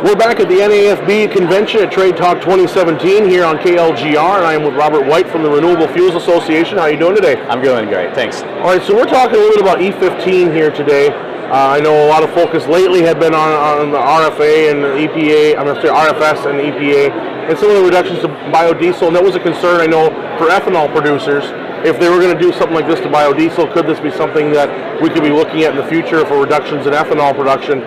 We're back at the NAFB convention at Trade Talk 2017 here on KLGR, and I am with Robert White from the Renewable Fuels Association. How are you doing today? I'm doing great, thanks. All right, so we're talking a little bit about E15 here today. I know a lot of focus lately had been on the RFA and the EPA, I'm going to say RFS and the EPA, and some of the reductions to biodiesel, and that was a concern, I know, for ethanol producers. If they were going to do something like this to biodiesel, could this be something that we could be looking at in the future for reductions in ethanol production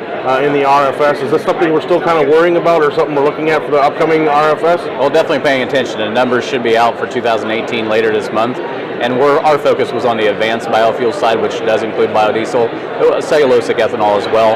in the RFS? Is this something we're still kind of worrying about, or something we're looking at for the upcoming RFS? Well, definitely paying attention. The numbers should be out for 2018 later this month. And our focus was on the advanced biofuel side, which does include biodiesel, cellulosic ethanol as well.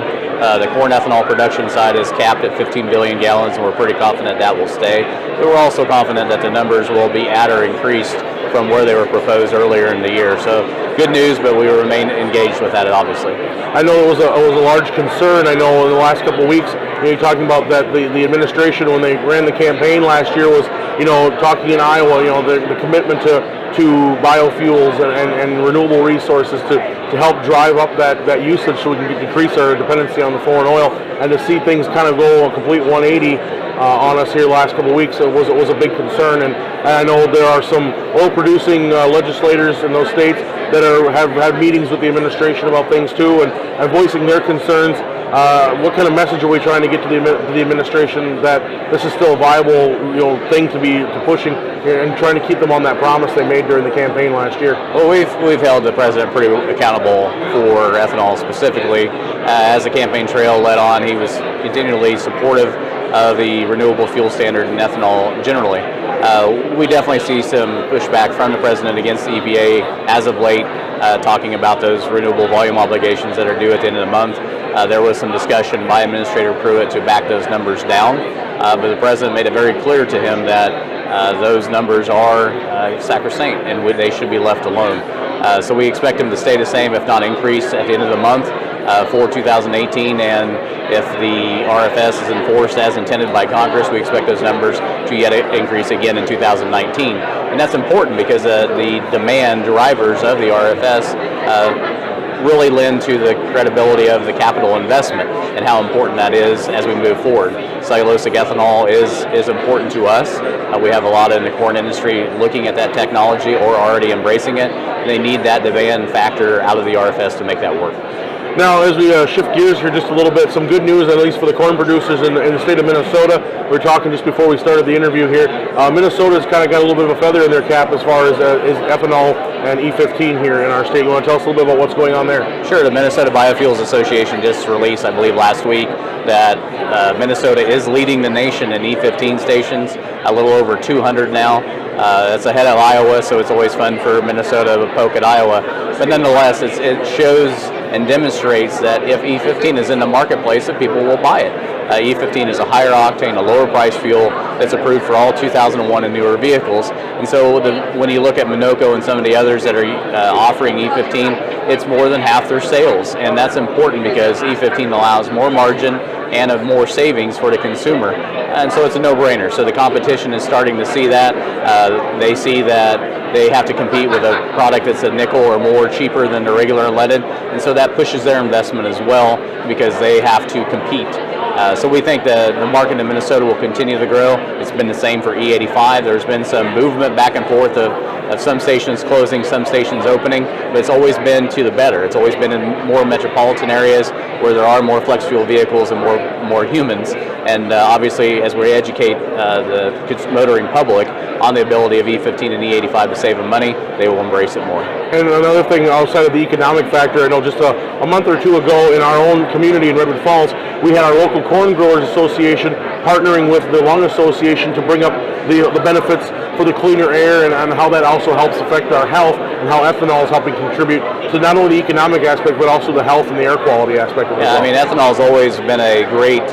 The corn ethanol production side is capped at 15 billion gallons, and we're pretty confident that will stay. But we're also confident that the numbers will be at or increased from where they were proposed earlier in the year. So good news, but we remain engaged with that, obviously. I know it was a large concern. I know in the last couple of weeks, you're talking about that the administration, when they ran the campaign last year, was talking in Iowa, the commitment to biofuels and renewable resources to help drive up that usage so we can decrease our dependency on the foreign oil, and to see things kind of go a complete 180 on us here last couple of weeks, it was a big concern. And I know there are some oil-producing legislators in those states that have had meetings with the administration about things too, and voicing their concerns. What kind of message are we trying to get to the administration that this is still a viable thing to be pushing, and trying to keep them on that promise they made during the campaign last year? Well, we've held the president pretty accountable for ethanol specifically. As the campaign trail led on, he was continually supportive of the renewable fuel standard and ethanol generally. We definitely see some pushback from the president against the EPA as of late, talking about those renewable volume obligations that are due at the end of the month. There was some discussion by Administrator Pruitt to back those numbers down, but the president made it very clear to him that those numbers are sacrosanct and they should be left alone. So we expect them to stay the same, if not increase, at the end of the month for 2018. And if the RFS is enforced as intended by Congress, we expect those numbers to yet increase again in 2019. And that's important because the demand drivers of the RFS really lend to the credibility of the capital investment and how important that is as we move forward. Cellulosic ethanol is important to us. We have a lot in the corn industry looking at that technology or already embracing it. They need that demand factor out of the RFS to make that work. Now, as we shift gears here just a little bit, some good news, at least for the corn producers in the state of Minnesota. We were talking just before we started the interview here. Minnesota's kind of got a little bit of a feather in their cap as far as ethanol and E15 here in our state. You want to tell us a little bit about what's going on there? Sure. The Minnesota Biofuels Association just released, I believe last week, that Minnesota is leading the nation in E15 stations, a little over 200 now. That's ahead of Iowa, so it's always fun for Minnesota to poke at Iowa. But nonetheless, it shows and demonstrates that if E15 is in the marketplace, that people will buy it. E15 is a higher octane, a lower price fuel that's approved for all 2001 and newer vehicles. And so when you look at Minoco and some of the others that are offering E15, it's more than half their sales. And that's important because E15 allows more margin and of more savings for the consumer. And so it's a no-brainer. So the competition is starting to see that. They see that they have to compete with a product that's a nickel or more cheaper than the regular unleaded. And so that pushes their investment as well because they have to compete. So we think that the market in Minnesota will continue to grow. It's been the same for E85. There's been some movement back and forth of some stations closing, some stations opening, but it's always been to the better. It's always been in more metropolitan areas where there are more flex fuel vehicles and more humans. And obviously, as we educate the motoring public on the ability of E15 and E85 to save them money, they will embrace it more. And another thing outside of the economic factor, I know just a month or two ago in our own community in Redwood Falls, we had our local Corn Growers Association partnering with the Lung Association to bring up the benefits for the cleaner air and how that also helps affect our health, and how ethanol is helping contribute to not only the economic aspect but also the health and the air quality aspect of it. Yeah, I mean, ethanol has always been a great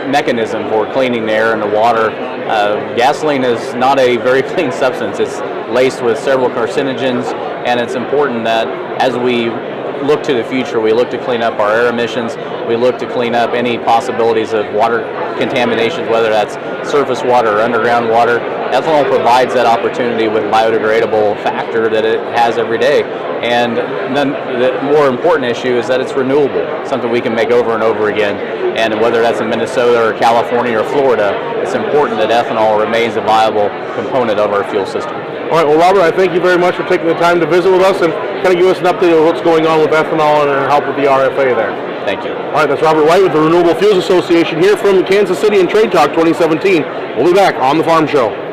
mechanism for cleaning the air and the water. Gasoline is not a very clean substance. It's laced with several carcinogens, and it's important that as we look to the future, we look to clean up our air emissions, we look to clean up any possibilities of water contaminations, whether that's surface water or underground water. Ethanol provides that opportunity with biodegradable factor that it has every day. And then the more important issue is that it's renewable, something we can make over and over again. And whether that's in Minnesota or California or Florida, it's important that ethanol remains a viable component of our fuel system. All right, well, Robert, I thank you very much for taking the time to visit with us and kind of give us an update of what's going on with ethanol and help with the RFA there. Thank you. All right, that's Robert White with the Renewable Fuels Association here from Kansas City and Trade Talk 2017. We'll be back on The Farm Show.